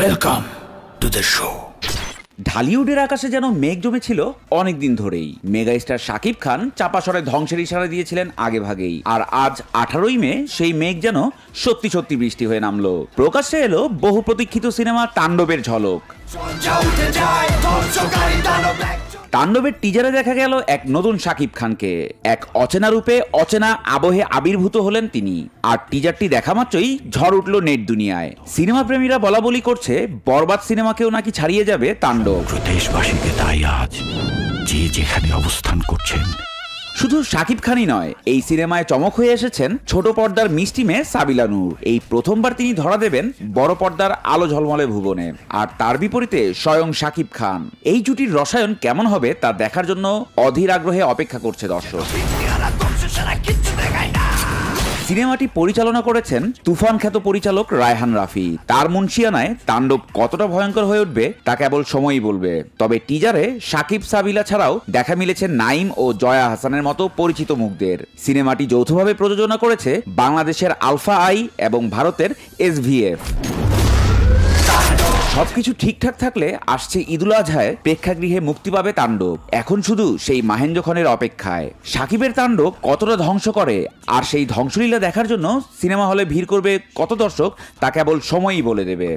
Welcome to the show. ঢালিউডের আকাশে যেন মেঘ জমেছিল অনেকদিন ধরেই। মেগা স্টার শাকিব খান চাপাসরে ধ্বংসের ইশারা দিয়েছিলেন আগে ভাগেই, আর আজ 18ই মে সেই মেঘ যেন সত্যি সত্যি বৃষ্টি হয়ে নামলো। প্রকাশ্যে এলো বহু প্রতীক্ষিত সিনেমা তাণ্ডবের ঝলক। তাণ্ডবের টিজারে দেখা গেল এক নতুন শাকিব খানকে। এক অচেনা রূপে অচেনা আবহে আবির্ভূত হলেন তিনি। আর টিজারটি দেখা মাত্রই ঝড় উঠল নেট দুনিয়ায়। সিনেমা প্রেমীরা বলা বলি করছে বরবাদ সিনেমাকেও নাকি ছাড়িয়ে যাবে তাণ্ডব। দেশবাসীকে তাই আজ যে যেখানে অবস্থান করছেন। শুধু শাকিব খানই নয়, এই সিনেমায় চমক হয়ে এসেছেন ছোট পর্দার মিষ্টি মেয়ে সাবিলা নূর। এই প্রথমবার তিনি ধরা দেবেন বড় পর্দার আলো ঝলমলে ভুবনে। আর তার বিপরীতে স্বয়ং শাকিব খান। এই জুটির রসায়ন কেমন হবে তা দেখার জন্য অধীর আগ্রহে অপেক্ষা করছে দর্শক। সিনেমাটি পরিচালনা করেছেন তুফান খ্যাত পরিচালক রায়হান রাফি। তার মুন্সিয়ানায় তাণ্ডব কতটা ভয়ঙ্কর হয়ে উঠবে তা কেবল সময়ই বলবে। তবে টিজারে শাকিব সাবিলা ছাড়াও দেখা মিলেছে নাইম ও জয়া হাসানের মতো পরিচিত মুখদের। সিনেমাটি যৌথভাবে প্রযোজনা করেছে বাংলাদেশের আলফা আই এবং ভারতের SVF। সবকিছু ঠিকঠাক থাকলে আসছে ঈদুল আজহায় প্রেক্ষাগৃহে মুক্তি পাবে তাণ্ডব। এখন শুধু সেই মাহেন্দ্রক্ষণের অপেক্ষায়। শাকিবের তাণ্ডব কতটা ধ্বংস করে আর সেই ধ্বংসলীলা দেখার জন্য সিনেমা হলে ভিড় করবে কত দর্শক তা কেবল সময়ই বলে দেবে।